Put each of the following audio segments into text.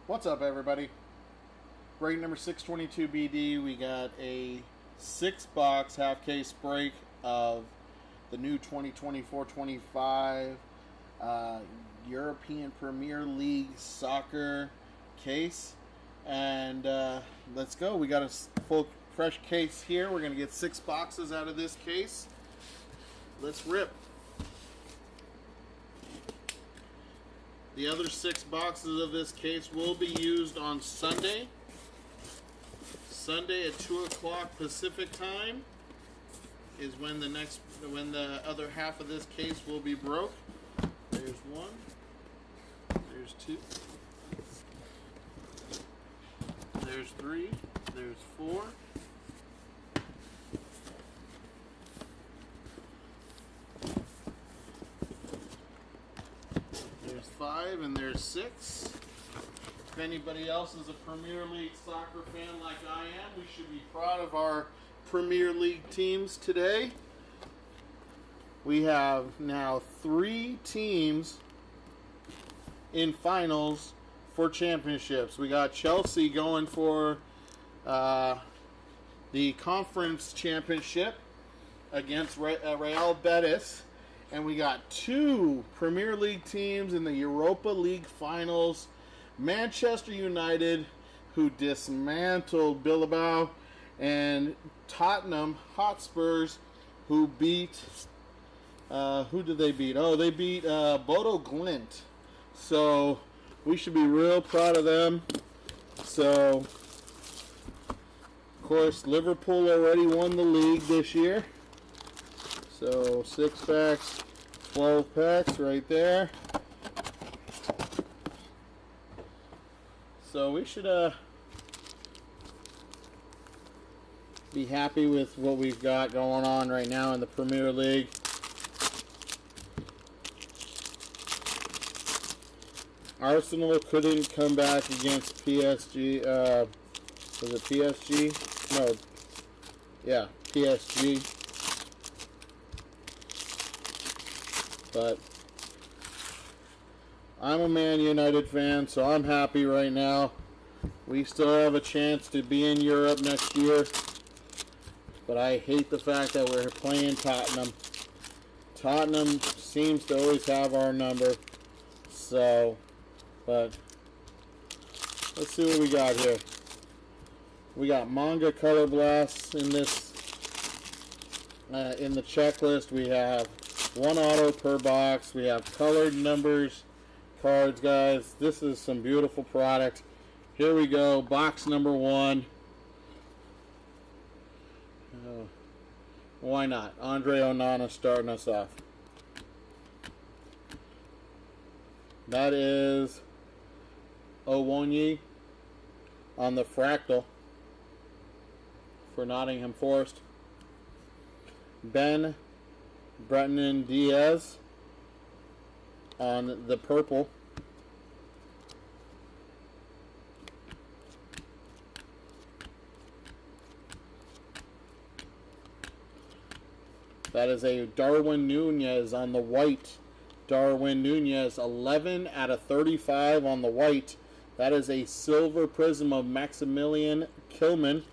What's up, everybody? Break number 622 BD. We got a 6-box half case break of the new 2024-25 European Premier League soccer case. And let's go. We got a full fresh case here. We're going to get 6 boxes out of this case. Let's rip. The other 6 boxes of this case will be used on Sunday. Sunday at 2 o'clock Pacific time is when the other half of this case will be broke. There's 1. There's 2. There's 3. There's 4. There's 5 and there's 6. If anybody else is a Premier League soccer fan like I am, we should be proud of our Premier League teams today. We have now 3 teams in finals for championships. We got Chelsea going for the conference championship against Real Betis. And we got 2 Premier League teams in the Europa League finals. Manchester United, who dismantled Bilbao, and Tottenham Hotspurs, who beat, who did they beat? Oh, they beat Bodo Glimt. So we should be real proud of them. So, of course, Liverpool already won the league this year. So 6 packs, 12 packs right there. So we should be happy with what we've got going on right now in the Premier League. Arsenal couldn't come back against PSG. Was it PSG? No. Yeah, PSG. But I'm a Man United fan, so I'm happy right now. We still have a chance to be in Europe next year. But I hate the fact that we're playing Tottenham. Tottenham seems to always have our number. So, but let's see what we got here. We got manga color blasts in this. In the checklist, we have 1 auto per box. We have colored numbers, cards, guys. This is some beautiful product. Here we go. Box number 1. Why not? Andre Onana starting us off. That is Owonyi on the fractal for Nottingham Forest. Ben Breton Diaz on the purple. That is a Darwin Nunez on the white. Darwin Nunez, 11 out of 35 on the white. That is a silver prism of Maximilian Kilman.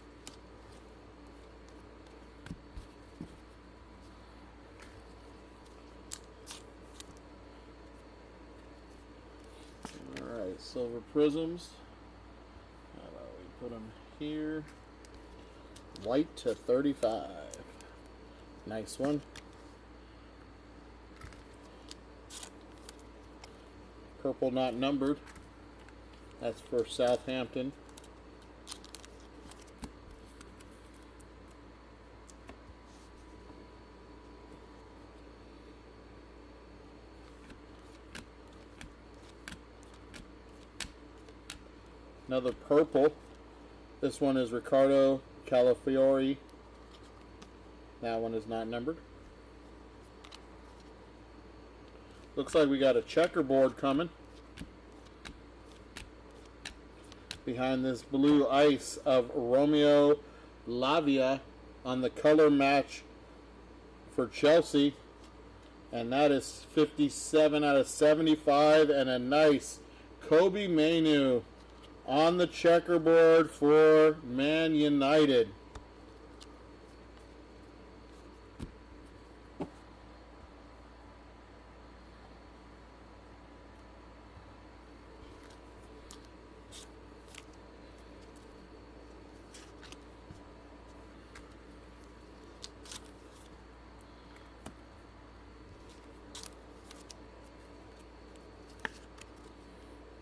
Silver prisms. How about we put them here? White to 35. Nice one. Purple not numbered. That's for Southampton. Another purple. This one is Ricardo Calafiori. That one is not numbered. Looks like we got a checkerboard coming. Behind this blue ice of Romeo Lavia on the color match for Chelsea. And that is 57 out of 75 and a nice Kobe Mainu on the checkerboard for Man United.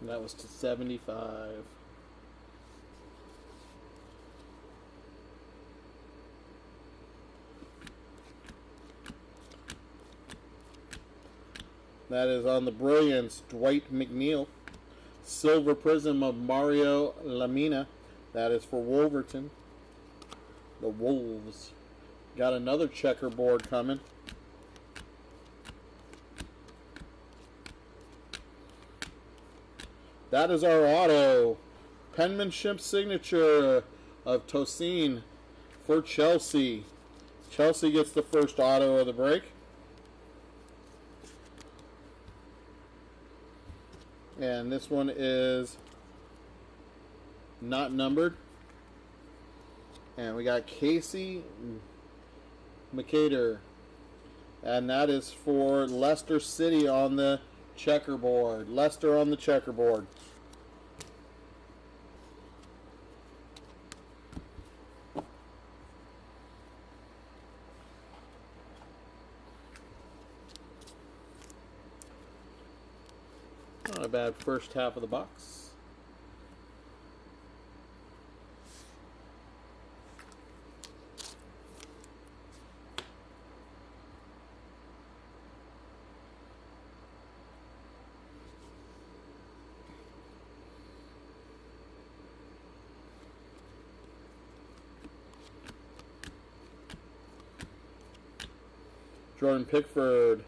And that was to 75. That is on the Brilliance, Dwight McNeil. Silver Prism of Mario Lamina. That is for Wolverton. The Wolves. Got another checkerboard coming. That is our auto. Penmanship signature of Tosin for Chelsea. Chelsea gets the first auto of the break. And this one is not numbered. And we got Casey McCader. And that is for Leicester City on the checkerboard. Leicester on the checkerboard. Not a bad first half of the box. Jordan Pickford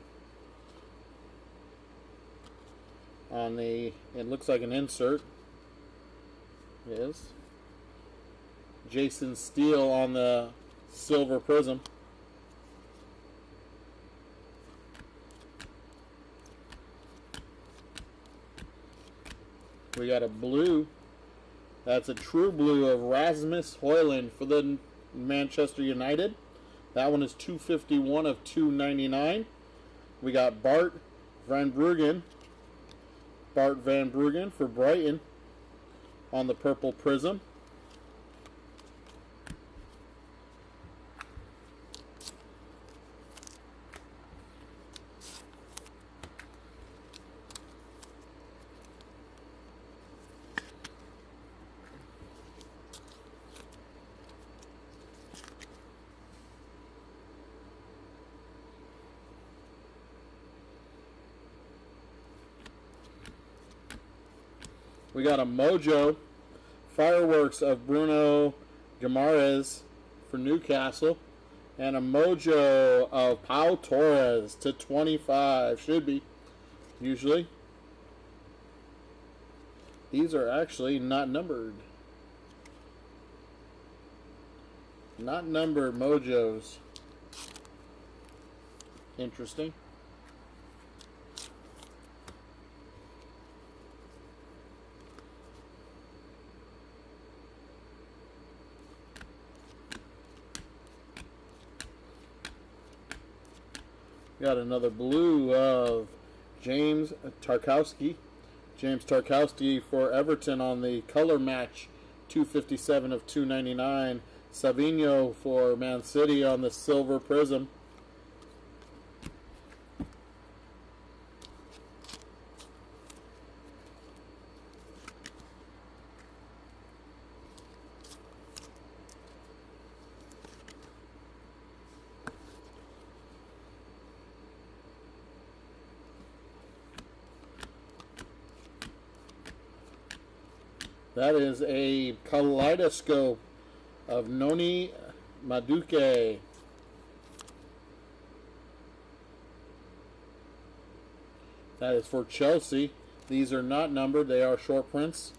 on the, it looks like an insert. It is. Jason Steele on the Silver Prism. We got a blue. That's a true blue of Rasmus Højlund for the Manchester United. That one is 251 of 299. We got Bart Van Bruggen for Brighton on the purple prism. We got a Mojo Fireworks of Bruno Guimaraes for Newcastle. And a Mojo of Pau Torres to 25. Should be, usually. These are actually not numbered. Not numbered Mojos. Interesting. Got another blue of James Tarkowski. James Tarkowski for Everton on the color match, 257 of 299. Savinho for Man City on the Silver Prism. That is a kaleidoscope of Noni Madueke. That is for Chelsea. These are not numbered. They are short prints.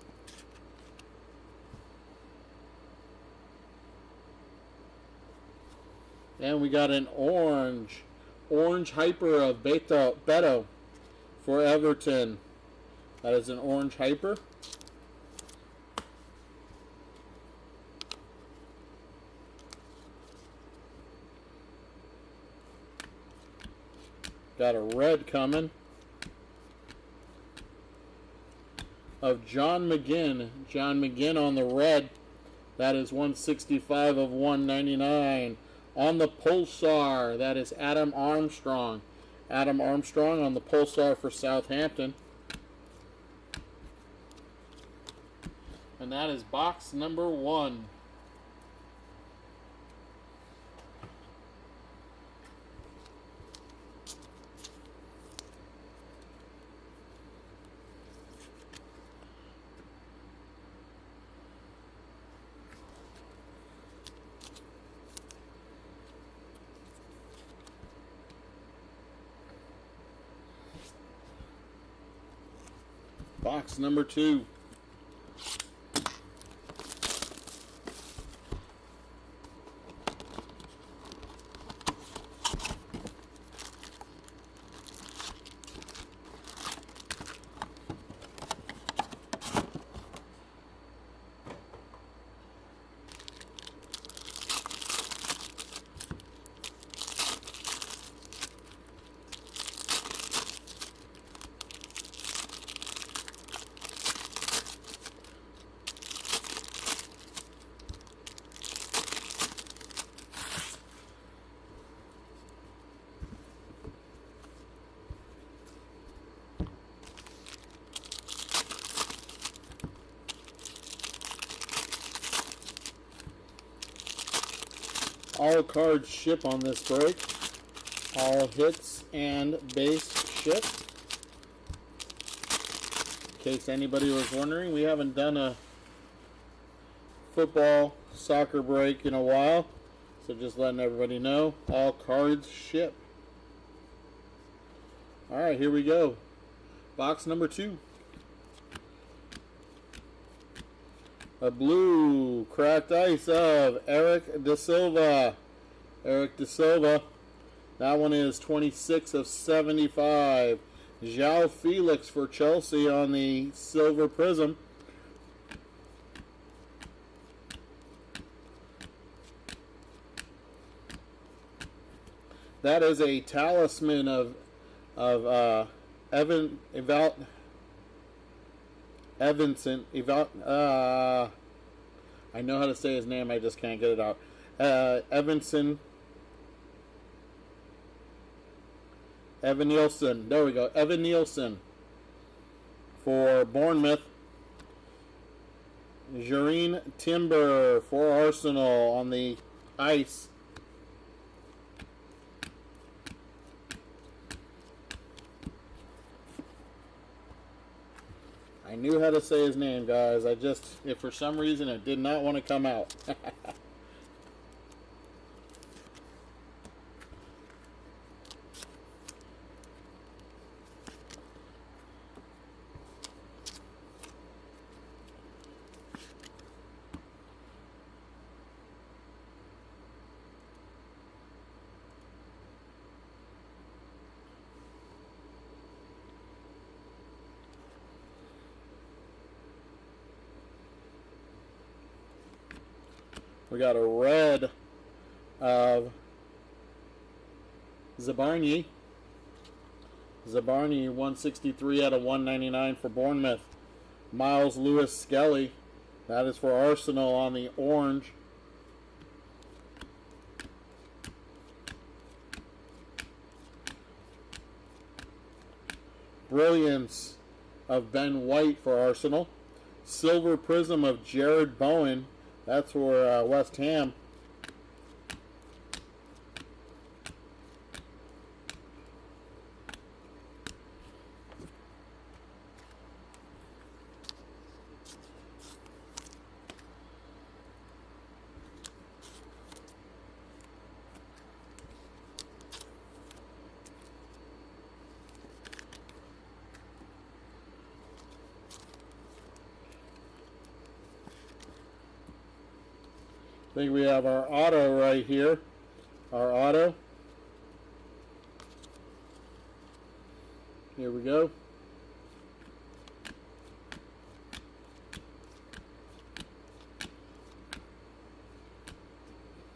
And we got an orange hyper of Beto for Everton. That is an orange hyper. Got a red coming of John McGinn. John McGinn on the red. That is 165 of 199. On the Pulsar, that is Adam Armstrong. Adam Armstrong on the Pulsar for Southampton. And that is box number 1. Box number 2. All cards ship on this break. All hits and base ship. In case anybody was wondering, we haven't done a football, soccer break in a while. So just letting everybody know, all cards ship. Alright, here we go. Box number 2. A blue cracked ice of Eric De Silva. Eric De Silva. That one is 26 of 75. João Felix for Chelsea on the silver prism. That is a talisman of Evanson, I know how to say his name, I just can't get it out. Evan Nielsen, there we go, Evan Nielsen for Bournemouth. Jareen Timber for Arsenal on the ice. I knew how to say his name, guys. If for some reason it did not want to come out. We got a red of Zabarnyi. Zabarnyi, 163 out of 199 for Bournemouth. Miles Lewis Skelly, that is for Arsenal on the orange. Brilliance of Ben White for Arsenal. Silver prism of Jared Bowen. That's for West Ham. I think we have our auto right here. Our auto. Here we go.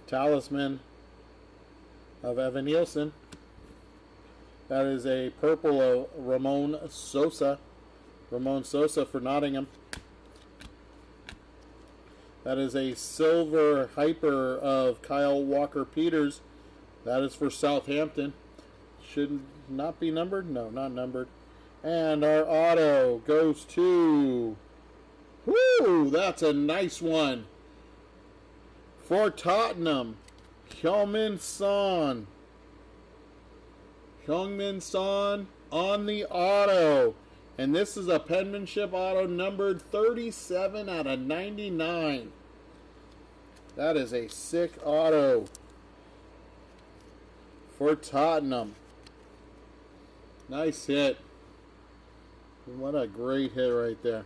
Talisman of Evan Nielsen. That is a purple of Ramon Sosa. Ramon Sosa for Nottingham. That is a silver hyper of Kyle Walker-Peters. That is for Southampton. Should not be numbered? No, not numbered. And our auto goes to... Whoo! That's a nice one. For Tottenham, Heung-min Son. Heung-min Son on the auto. And this is a penmanship auto numbered 37 out of 99. That is a sick auto for Tottenham. Nice hit. What a great hit right there.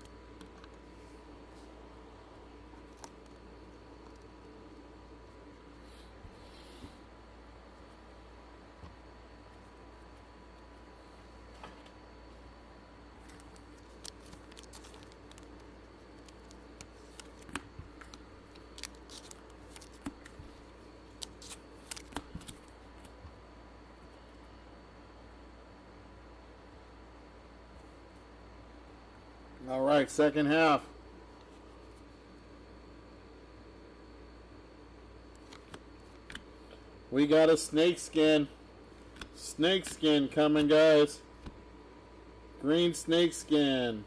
All right, second half. We got a snakeskin. Snakeskin coming, guys. Green snakeskin.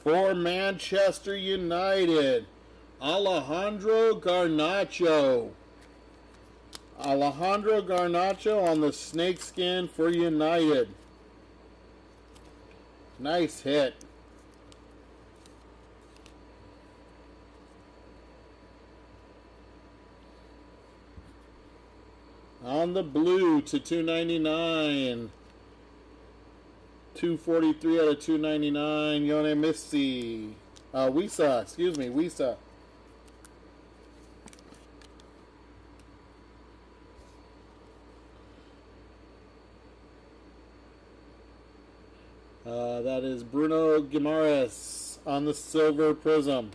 For Manchester United, Alejandro Garnacho. Alejandro Garnacho on the snakeskin for United. Nice hit. On the blue to 299. 243 out of 299. Yone Missi. Wisa, excuse me, Wisa. That is Bruno Guimaraes on the silver prism.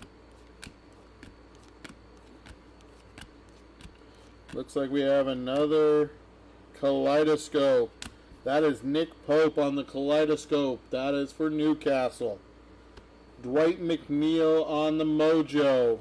Looks like we have another kaleidoscope. That is Nick Pope on the kaleidoscope. That is for Newcastle. Dwight McNeil on the Mojo.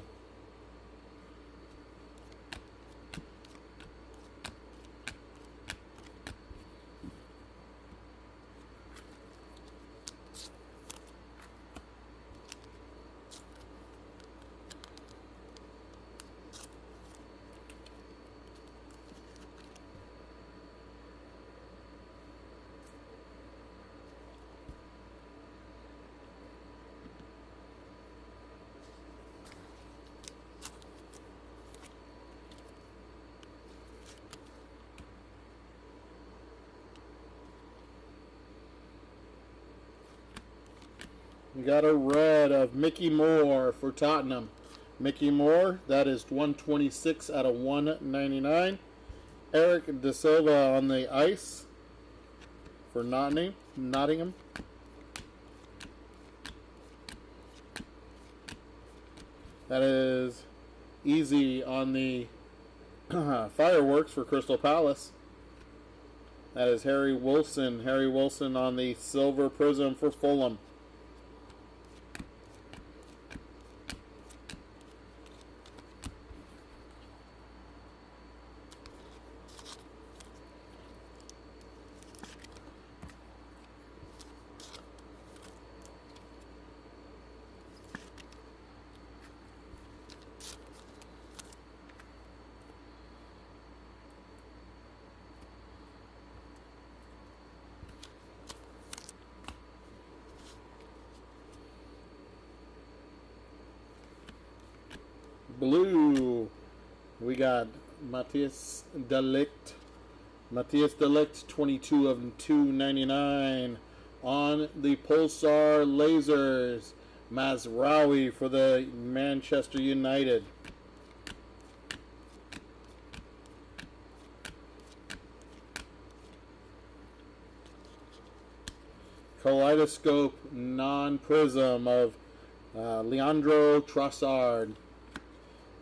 We got a red of Mickey Moore for Tottenham. Mickey Moore, that is 126 out of 199. Eric De Silva on the ice for Nottingham. That is Easy on the fireworks for Crystal Palace. That is Harry Wilson. Harry Wilson on the silver prism for Fulham. Blue, we got Matthias de Ligt. Matthias de Ligt, 22 of 299. On the Pulsar Lasers, Mazraoui for the Manchester United. Kaleidoscope non-prism of Leandro Trossard.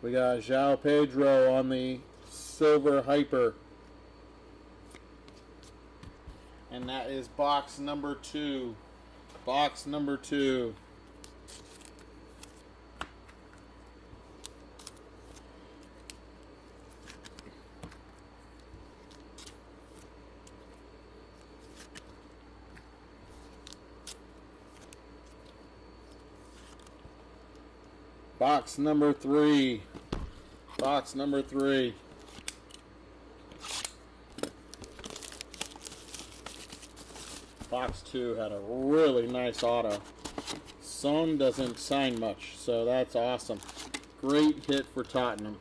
We got João Pedro on the silver hyper. And that is box number 2. Box number 2. Box number 3. Box number 3. Box 2 had a really nice auto. Son doesn't sign much, so that's awesome. Great hit for Tottenham.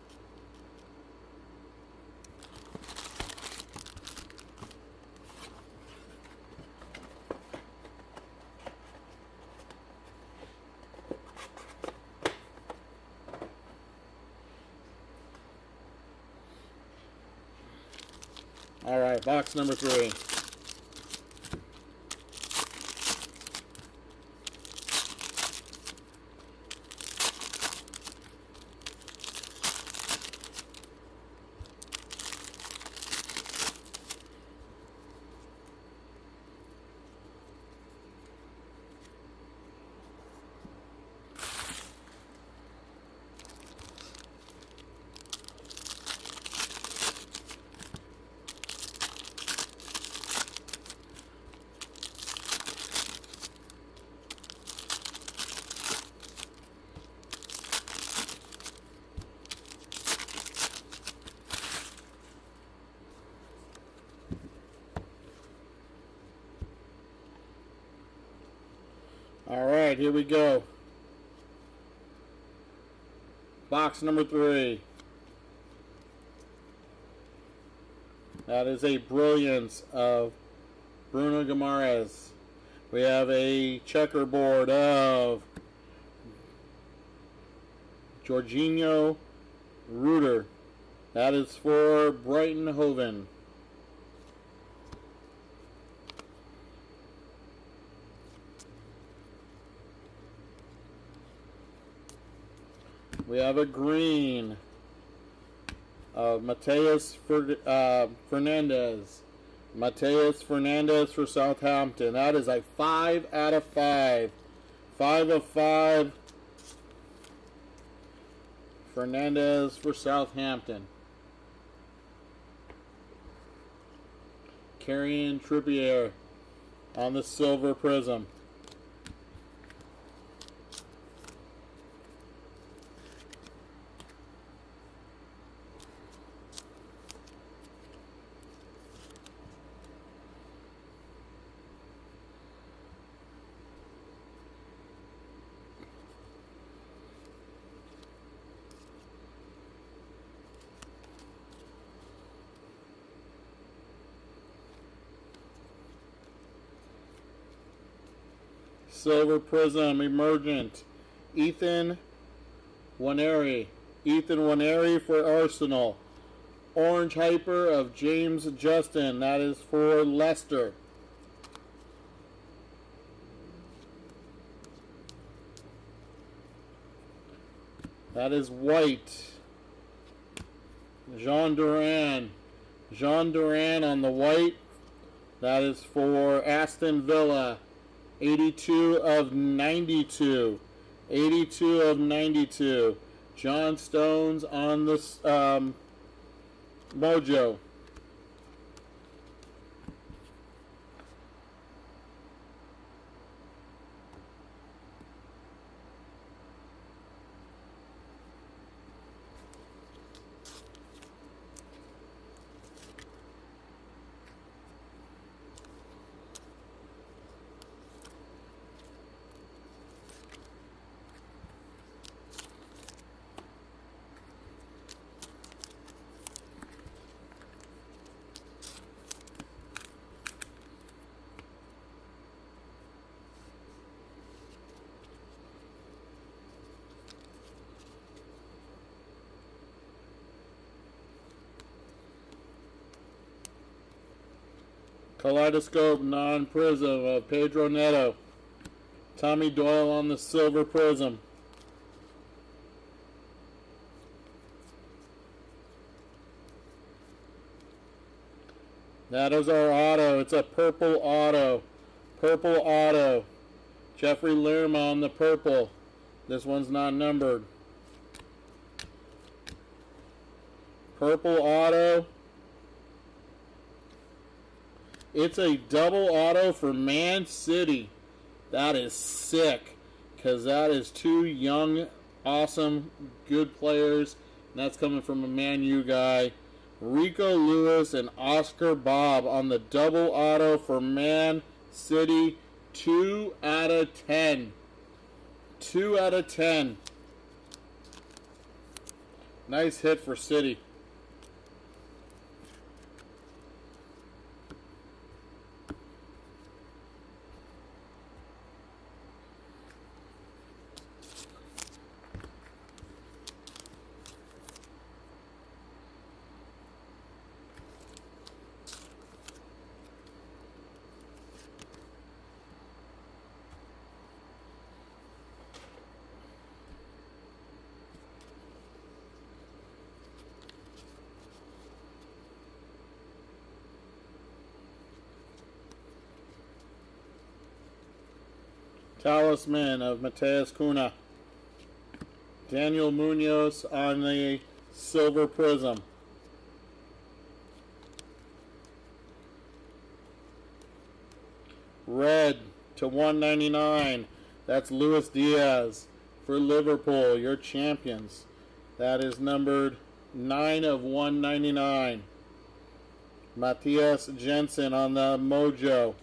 All right, box number 3. All right, here we go. Box number 3. That is a brilliance of Bruno Guimaraes. We have a checkerboard of Jorginho Ruder. That is for Brighton Hove. We have a green of Mateus Fernandez. Mateus Fernandez for Southampton. That is a 5 out of 5. 5 of 5. Fernandez for Southampton. Kieran Trippier on the silver prism. Silver prism emergent. Ethan Nwaneri. Ethan Nwaneri for Arsenal. Orange hyper of James Justin. That is for Leicester. That is white. Jean Duran. Jean Duran on the white. That is for Aston Villa. 82 of 92. 82 of 92. John Stones on the Mojo. Kaleidoscope non-prism of Pedro Neto. Tommy Doyle on the Silver Prizm. That is our auto. It's a purple auto. Purple auto. Jeffrey Lerma on the purple. This one's not numbered. Purple auto. It's a double auto for Man City. That is sick, because that is two young, awesome, good players. And that's coming from a Man U guy. Rico Lewis and Oscar Bob on the double auto for Man City. 2 out of 10. 2 out of 10. Nice hit for City. Talisman of Mateus Cunha. Daniel Munoz on the Silver Prizm. Red to 199. That's Luis Diaz for Liverpool, your champions. That is numbered 9 of 199. Matthias Jensen on the Mojo.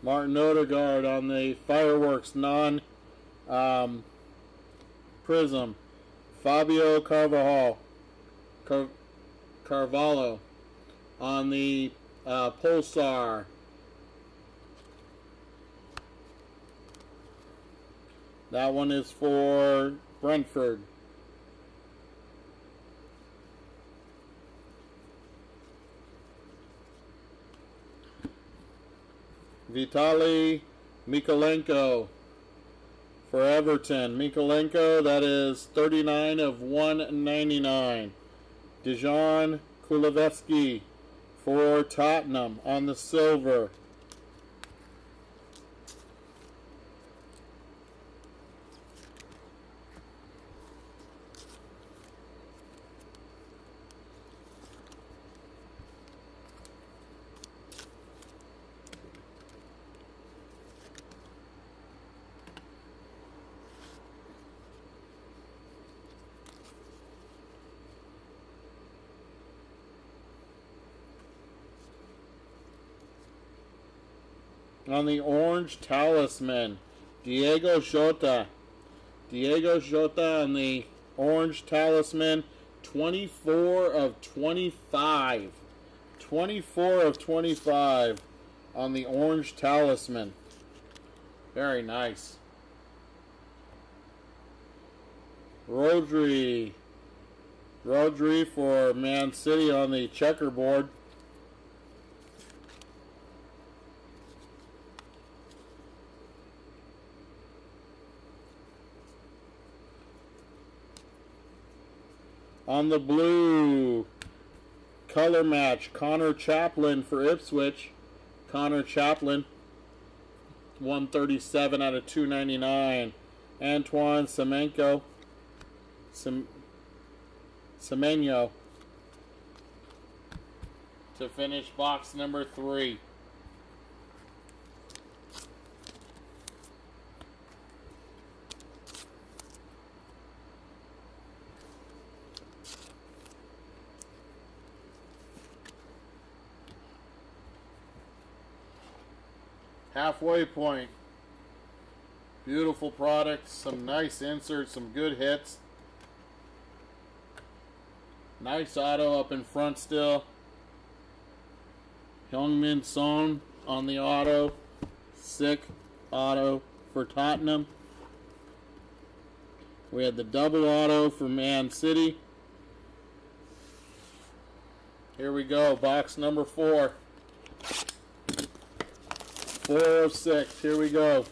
Martin Odegaard on the Fireworks Prizm. Fabio Carvalho on the Pulsar. That one is for Brentford. Vitaly Mykolenko for Everton. Mykolenko, that is 39 of 199. Dejan Kulusevski for Tottenham on the silver. On the orange talisman, Diego Jota. Diego Jota on the orange talisman, 24 of 25. 24 of 25 on the orange talisman. Very nice. Rodri for Man City on the checkerboard. On the blue, color match, Connor Chaplin for Ipswich. Connor Chaplin, 137 out of 299. Antoine Semenyo to finish box number 3. Halfway point. Beautiful product. Some nice inserts. Some good hits. Nice auto up in front still. Heung-min Son on the auto. Sick auto for Tottenham. We had the double auto for Man City. Here we go. Box number 4. 4 of 6. Here we go.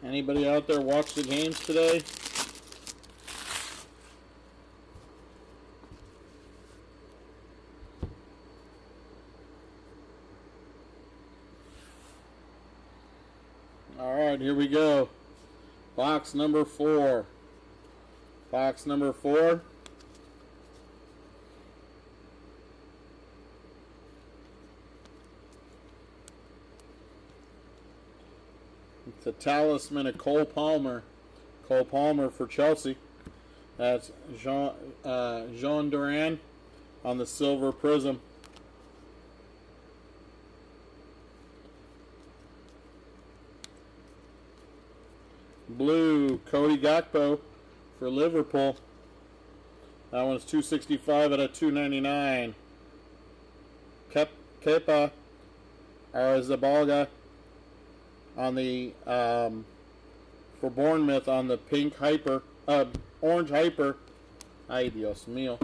Anybody out there watch the games today? All right, here we go. Box number 4. Box number 4. It's a talisman of Cole Palmer. Cole Palmer for Chelsea. That's Jean Duran on the silver prism. Blue, Cody Gakpo for Liverpool. That one's 265 out of 299. Kepa Arrizabalaga on the for Bournemouth on the pink hyper, orange hyper. Ay Dios mío.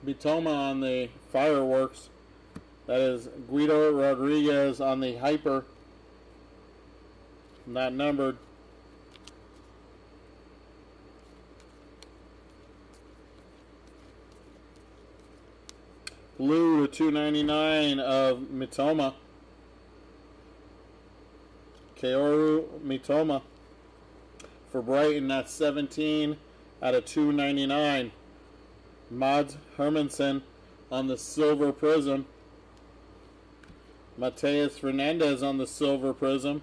Bitoma on the fireworks. That is Guido Rodriguez on the hyper. Not numbered. Blue to 299 of Mitoma. Kaoru Mitoma for Brighton. That's 17 out of 299. Mads Hermansen on the silver prism. Mateus Fernandez on the silver prism.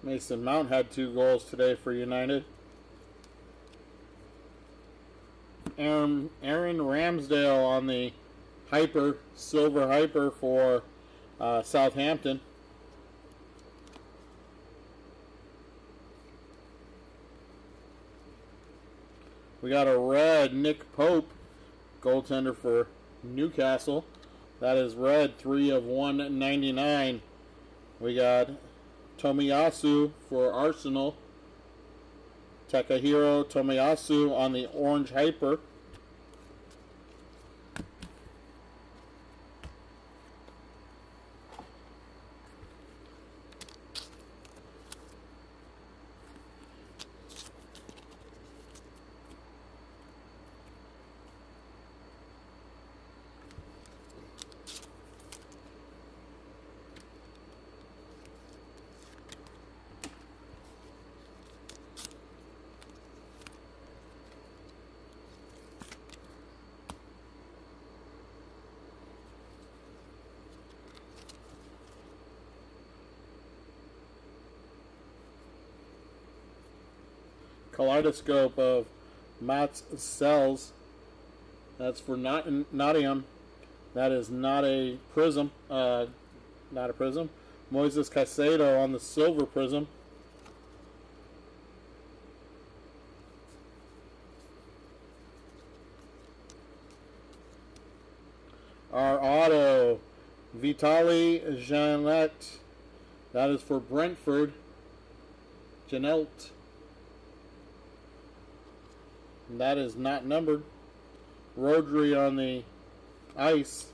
Mason Mount had 2 goals today for United. Aaron Ramsdale on the hyper, silver hyper for Southampton. We got a red Nick Pope, goaltender for Newcastle. That is red, 3 of 199. We got Tomiyasu for Arsenal. Takahiro Tomiyasu on the orange hyper. Kaleidoscope of Mats Sells. That's for Nottingham. That is not a prism. Not a prism. Moises Caicedo on the silver prism. Our auto, Vitaly Janelt. That is for Brentford. Janelt. That is not numbered. Rodri on the ice.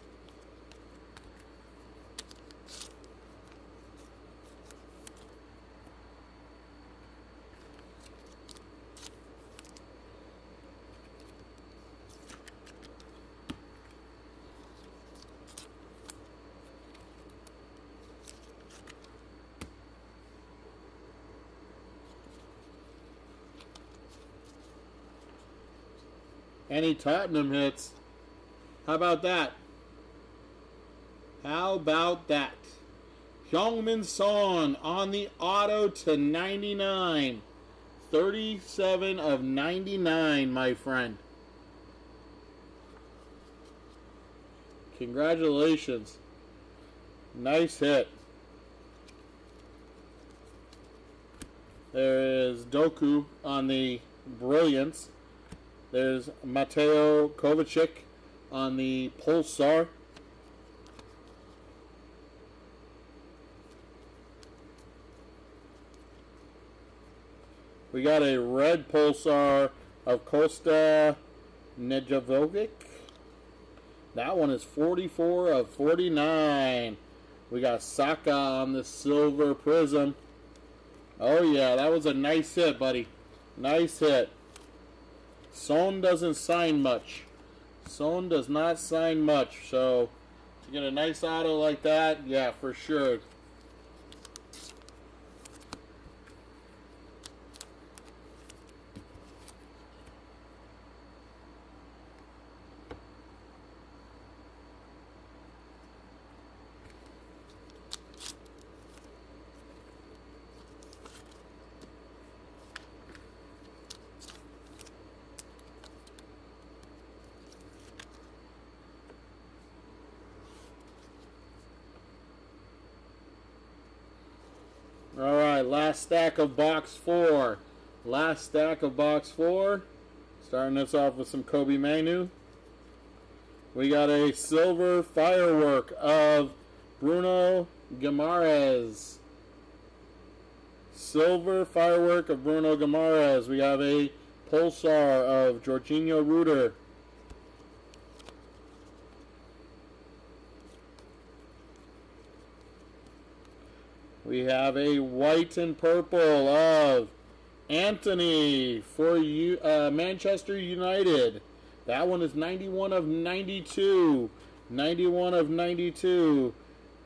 Any Tottenham hits. How about that? How about that? Heung-min Son on the auto to 99. 37 of 99, my friend. Congratulations. Nice hit. There is Doku on the Brilliance. There's Mateo Kovacic on the Pulsar. We got a red Pulsar of Costa Nedeljkovic. That one is 44 of 49. We got Saka on the silver prism. Oh yeah, that was a nice hit, buddy. Nice hit. Son doesn't sign much. Son does not sign much. So, to get a nice auto like that, yeah, for sure. Alright, last stack of box 4. Last stack of box 4. Starting us off with some Kobe Manu. We got a silver firework of Bruno Guimaraes. Silver firework of Bruno Guimaraes. We have a Pulsar of Jorginho Ruder. We have a white and purple of Anthony for Manchester United. That one is 91 of 92. 91 of 92.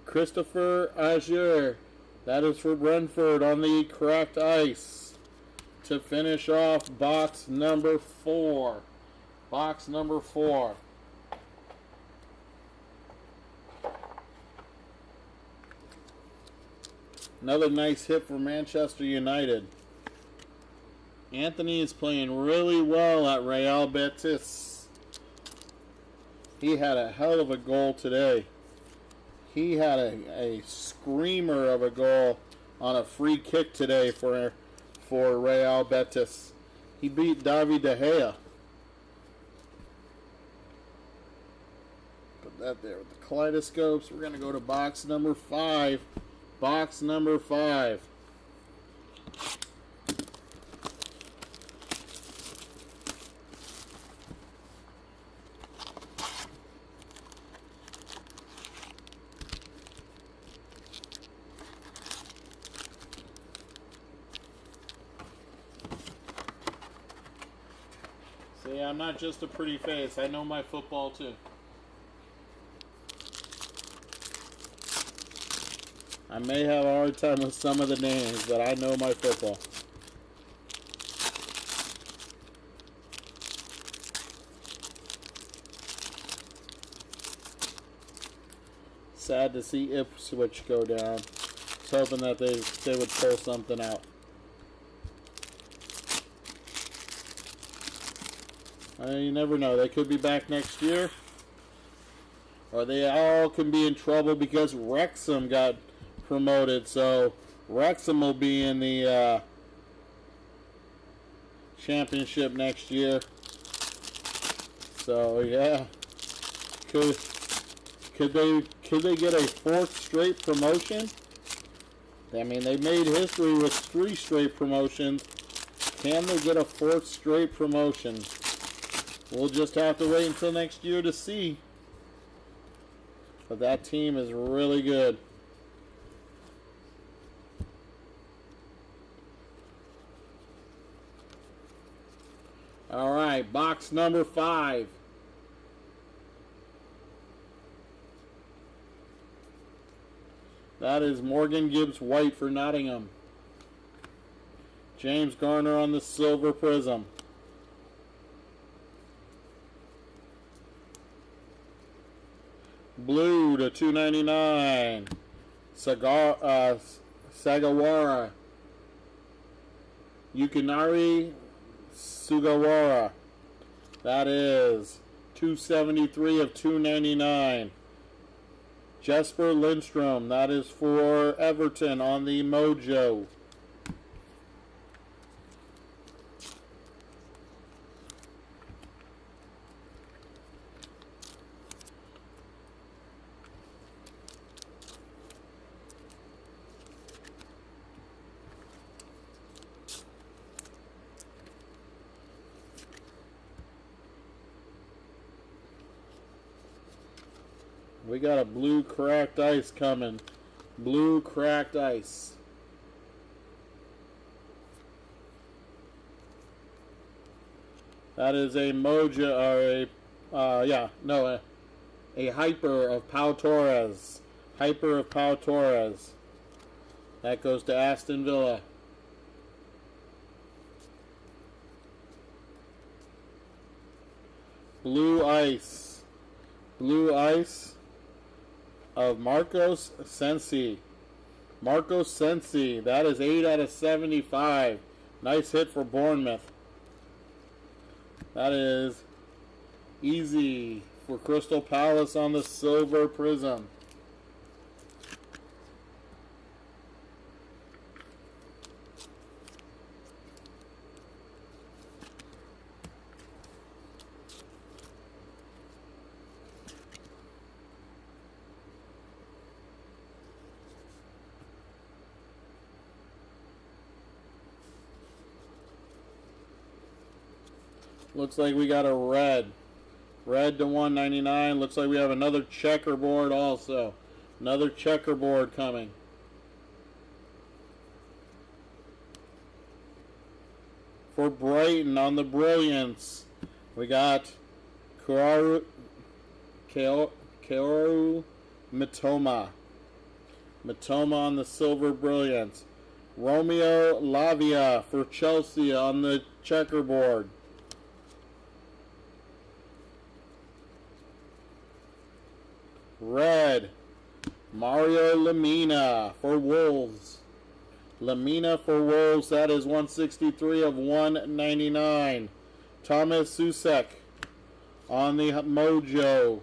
Christopher Azure. That is for Brentford on the cracked ice. To finish off box number 4. Box number 4. Another nice hit for Manchester United. Anthony is playing really well at Real Betis. He had a hell of a goal today. He had a screamer of a goal on a free kick today for Real Betis. He beat David De Gea. Put that there with the kaleidoscopes. We're going to go to box number 5. Box number 5. See, I'm not just a pretty face. I know my football too. I may have a hard time with some of the names, but I know my football. Sad to see Ipswich go down. I was hoping that they would pull something out. You never know. They could be back next year. Or they all can be in trouble because Wrexham got promoted. So Wrexham will be in the championship next year. So yeah. Could they get a 4th straight promotion? I mean, they made history with 3 straight promotions. Can they get a 4th straight promotion? We'll just have to wait until next year to see. But that team is really good. All right, box number 5. That is Morgan Gibbs White for Nottingham. James Garner on the silver prism. Blue to 299. Sagawara. Yukinari Sugawara. That is 273 of 299. Jesper Lindstrom, that is for Everton on the Mojo. We got a blue cracked ice coming. Blue cracked ice. That is a Mojo, or a Hyper of Pau Torres. Hyper of Pau Torres. That goes to Aston Villa. Blue ice. Blue ice of Marcos Sensi. Marcos Sensi. That is 8 out of 75. Nice hit for Bournemouth. That is easy for Crystal Palace on the silver prism. Looks like we got a red. Red to 199. Looks like we have another checkerboard also. Another checkerboard coming. For Brighton on the Brilliance, we got Kaoru Mitoma. Mitoma on the Silver Brilliance. Romeo Lavia for Chelsea on the checkerboard. Red, Mario Lemina for Wolves. Lemina for Wolves, that is 163 of 199. Thomas Susek on the Mojo.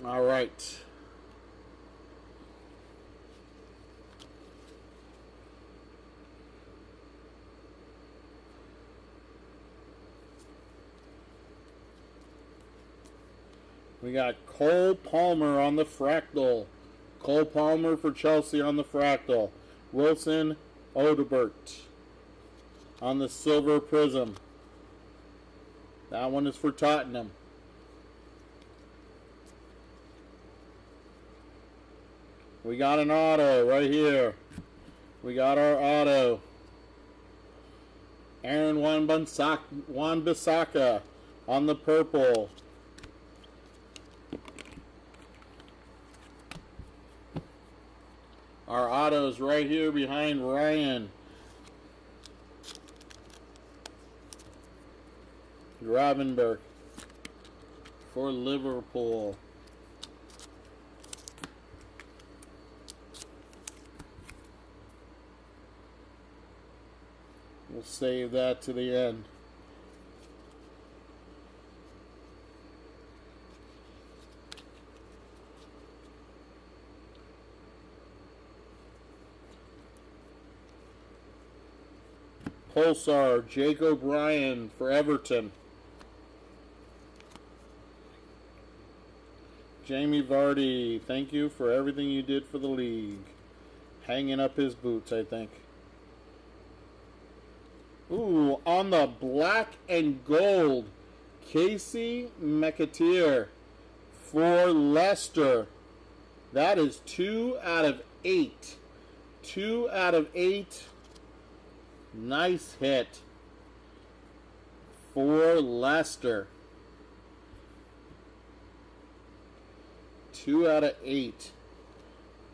All right. We got Cole Palmer on the Fractal. Cole Palmer for Chelsea on the Fractal. Wilson Odebert on the Silver Prizm. That one is for Tottenham. We got an auto right here. We got our auto. Aaron Wan-Bissaka on the purple. Our autos right here behind Ryan Gravenberg for Liverpool. We'll save that to the end. Pulsar, Jake O'Brien for Everton. Jamie Vardy, thank you for everything you did for the league. Hanging up his boots, I think. Ooh, on the black and gold, Casey McAteer for Leicester. That is 2 out of 8. 2 out of 8. Nice hit for Leicester. 2 out of 8.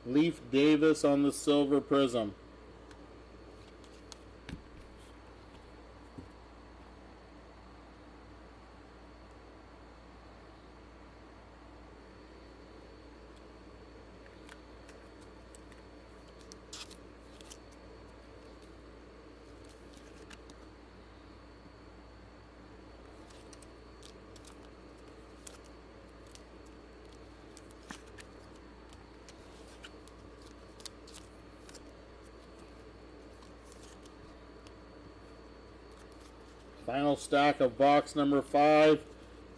Leaf Davis on the Silver Prizm. Final stack of box number 5.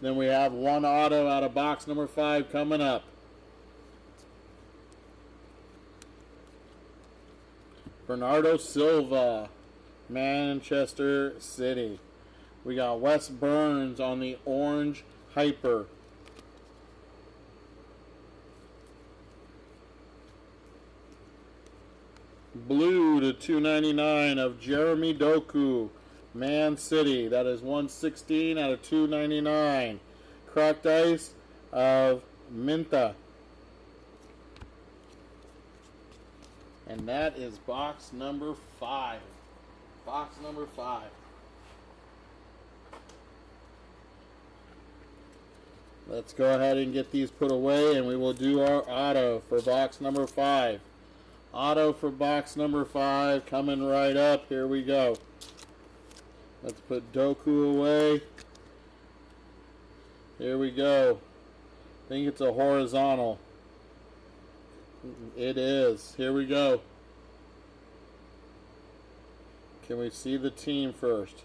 Then we have one auto out of box number 5 coming up. Bernardo Silva, Manchester City. We got Wes Burns on the orange Hyper. Blue to 299 of Jeremy Doku, Man City. That is 116 out of 299. Cracked ice of Minta. And that is box number 5. Box number 5. Let's go ahead and get these put away, and we will do our auto for box number 5. Auto for box number 5 coming right up. Here we go. Let's put Doku away. Here we go. I think it's a horizontal. It is. Here we go. Can we see the team first?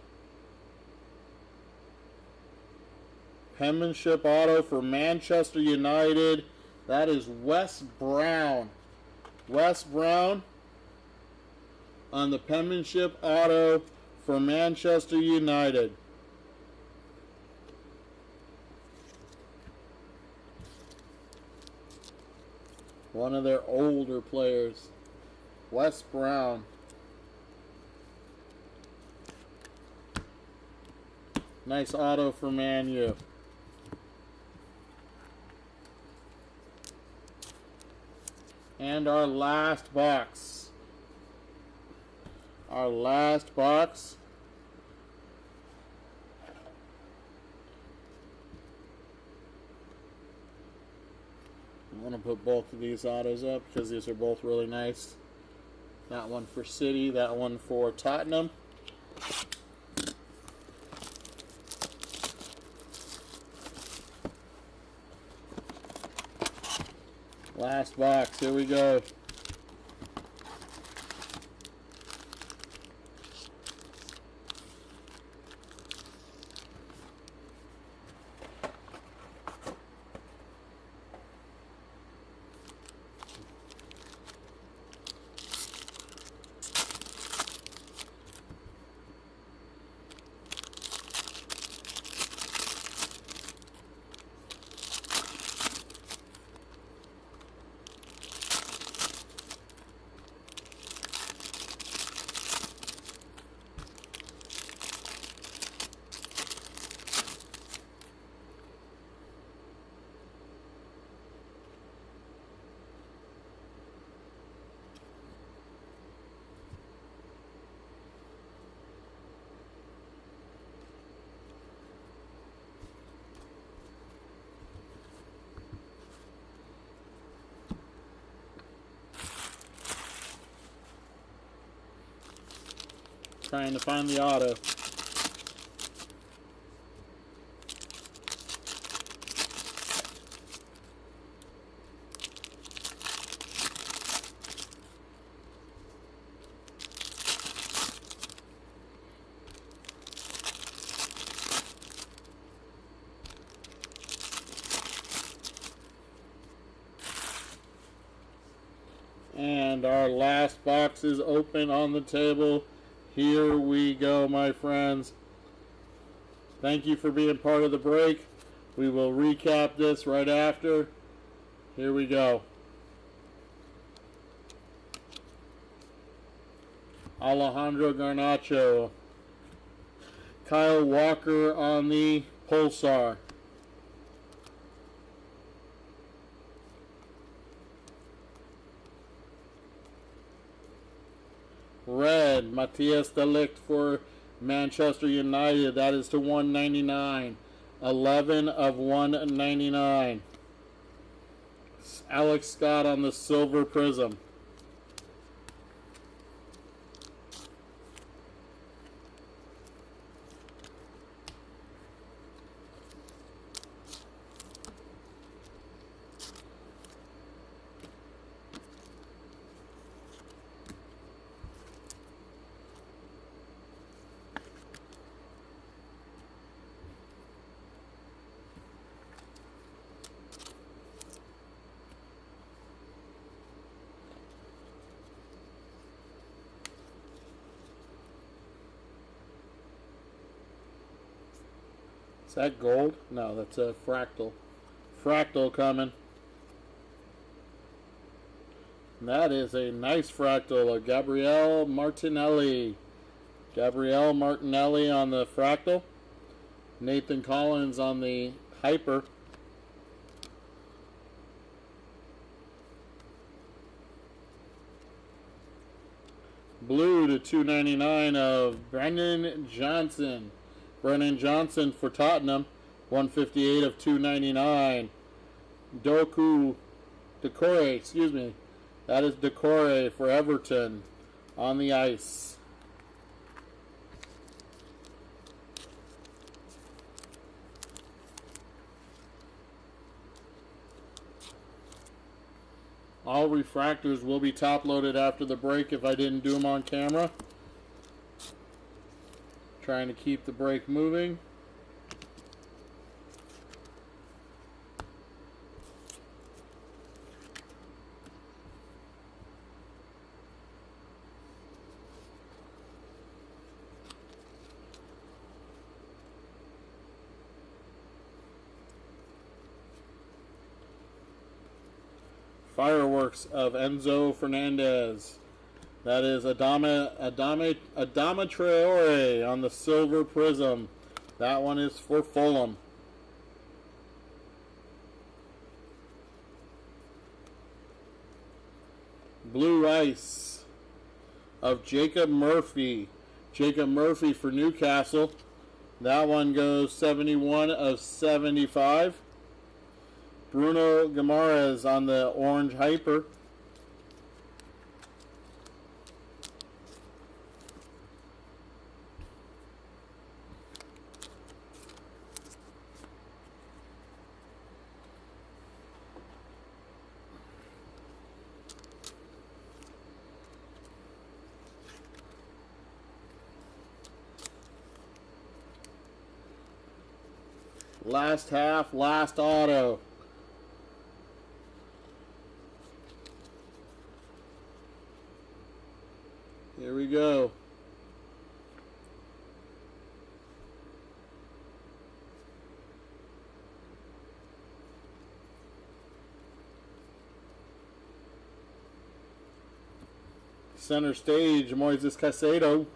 Penmanship auto for Manchester United. That is Wes Brown. Wes Brown on the penmanship auto for Manchester United. One of their older players. Wes Brown. Nice auto for Man U. And our last box. Our last box. I'm going to put both of these autos up because these are both really nice. That one for City, that one for Tottenham. Last box. Here we go. Trying to find the auto. And our last box is open on the table. Here we go, my friends. Thank you for being part of the break. We will recap this right after. Here we go. Alejandro Garnacho. Kyle Walker on the Pulsar. Red, Matthias de Ligt for Manchester United. That is to 199. 11 of 199. Alex Scott on the Silver Prizm. Is that gold? No, that's a fractal. Fractal coming. And that is a nice fractal of Gabriele Martinelli. Gabriele Martinelli on the fractal. Nathan Collins on the hyper. Blue to 299 of Brennan Johnson. Brennan Johnson for Tottenham, 158 of 299. Decore, excuse me. That is Decore for Everton on the ice. All refractors will be top loaded after the break if I didn't do them on camera. Trying to keep the break moving. Fireworks of Enzo Fernandez. That is Adama Traore on the Silver Prizm. That one is for Fulham. Blue Ice of Jacob Murphy. Jacob Murphy for Newcastle. That one goes 71 of 75. Bruno Guimaraes on the Orange Hyper. Last half, last auto. Here we go. Center stage, Moises Caicedo.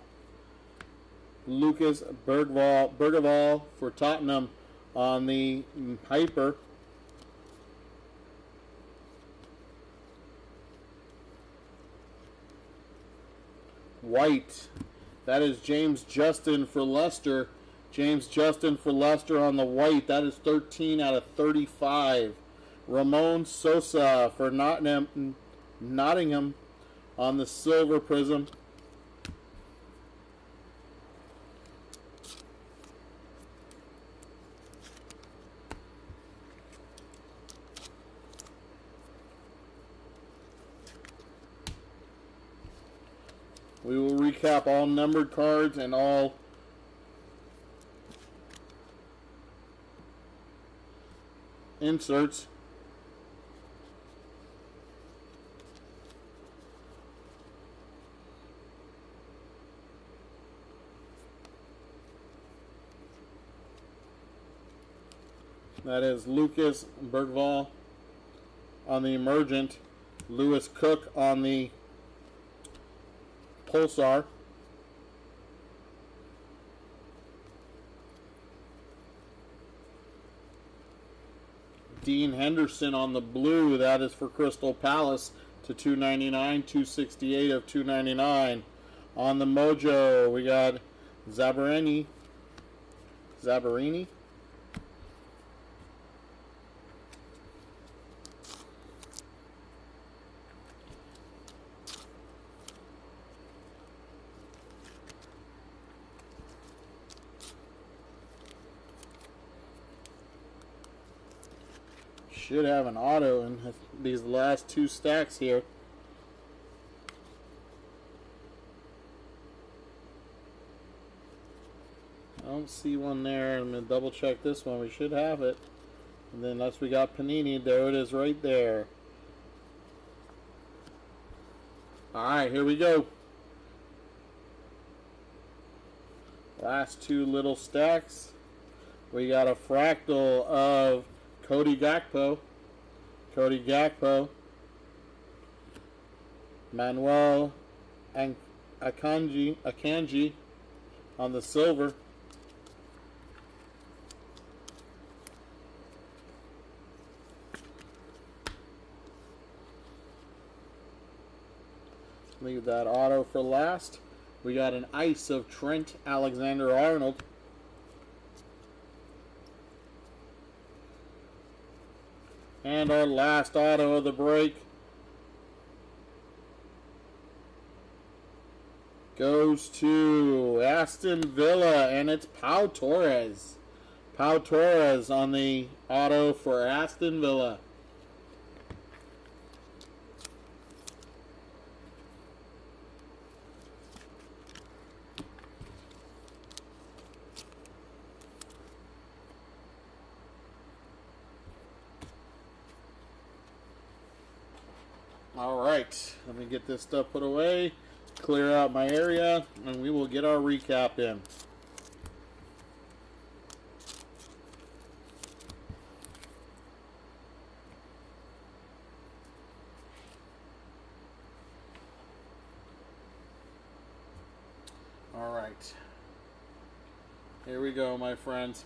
Lucas Bergvall for Tottenham on the Hyper. White. That is James Justin for Leicester. James Justin for Leicester on the white. That is 13 out of 35. Ramon Sosa for Nottingham on the silver prism. We will recap all numbered cards and all inserts. That is Lucas Bergvall on the Emergent, Lewis Cook on the Pulsar, Dean Henderson on the blue. That is for Crystal Palace to 299, 268 of 299. On the Mojo, we got Zabarini. Should have an auto in these last two stacks here. I don't see one there. I'm going to double check this one. We should have it. And then unless we got Panini, there it is right there. Alright, here we go. Last two little stacks. We got a fractal of Cody Gakpo, Manuel Akanji on the silver. Leave that auto for last. We got an ice of Trent Alexander-Arnold. And our last auto of the break goes to Aston Villa, and it's Pau Torres. Pau Torres on the auto for Aston Villa. Alright, let me get this stuff put away, clear out my area, and we will get our recap in. Alright, here we go, my friends.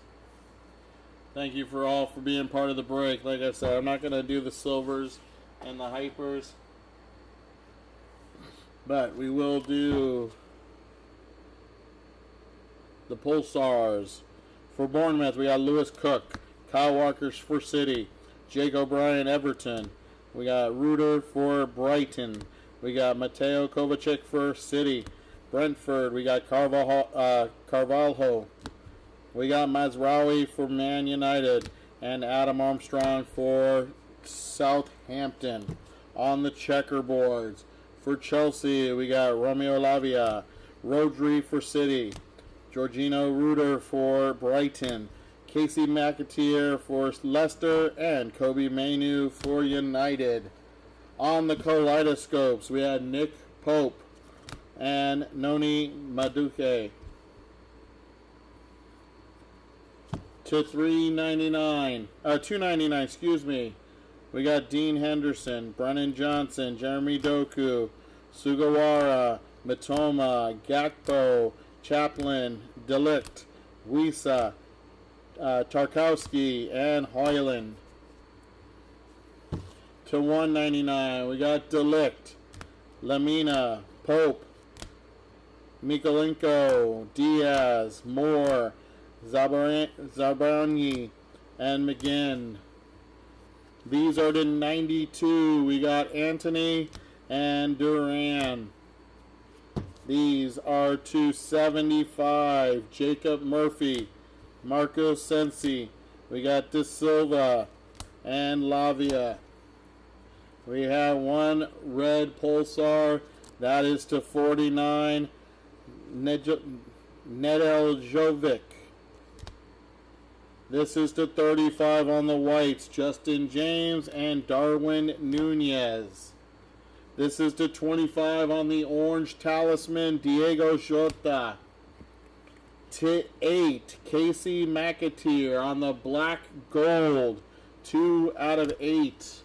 Thank you for all for being part of the break. Like I said, I'm not going to do the silvers and the hypers, but we will do the Pulsars. For Bournemouth, we got Lewis Cook, Kyle Walker for City, Jake O'Brien Everton. We got Reuter for Brighton. We got Mateo Kovacic for City. Brentford, we got Carvalho. We got Mazraoui for Man United, and Adam Armstrong for Southampton. On the checkerboards, for Chelsea, we got Romeo Lavia, Rodri for City, Jorginho Reuter for Brighton, Casey McAteer for Leicester, and Kobe Mainu for United. On the kaleidoscopes, we had Nick Pope and Noni Madueke. To $2.99, excuse me. We got Dean Henderson, Brennan Johnson, Jeremy Doku, Sugawara, Matoma, Gakpo, Chaplin, Delict, Wisa, Tarkowski, and Hoyland. To $1.99, we got Delict, Lamina, Pope, Mikolenko, Diaz, Moore, Zabarani, and McGinn. These are to 92. We got Anthony and Duran. These are to 75. Jacob Murphy, Marco Sensi. We got De Silva and Lavia. We have one red Pulsar. That is to 49. Nedeljovic. This is to 35 on the whites. Justin James and Darwin Nunez. This is to 25 on the orange talisman. Diego Jota. To 8. Casey McAteer on the black gold. 2 out of 8.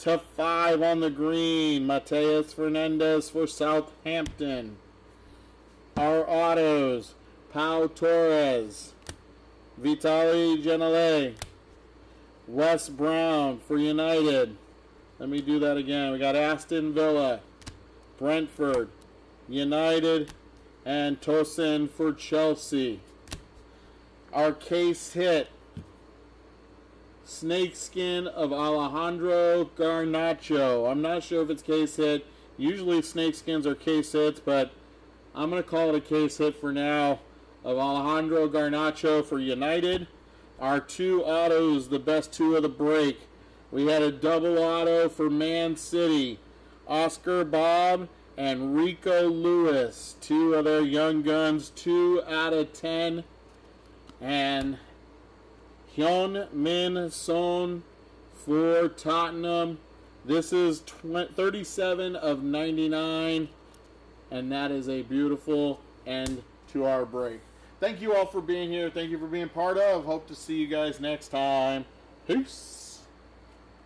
To 5 on the green. Mateus Fernandez for Southampton. Our autos. Pau Torres. Vitaly Janele, Wes Brown for United. Let me do that again. We got Aston Villa, Brentford, United, and Tosin for Chelsea. Our case hit, Snakeskin of Alejandro Garnacho. I'm not sure if it's case hit. Usually snakeskins are case hits, but I'm going to call it a case hit for now. Of Alejandro Garnacho for United. Our 2 autos, the best 2 of the break. We had a double auto for Man City. Oscar Bob and Rico Lewis. 2 of their young guns, 2 out of 10. And Hyun Min Son for Tottenham. This is 37 of 99. And that is a beautiful end to our break. Thank you all for being here. Thank you for being part of. Hope to see you guys next time. Peace.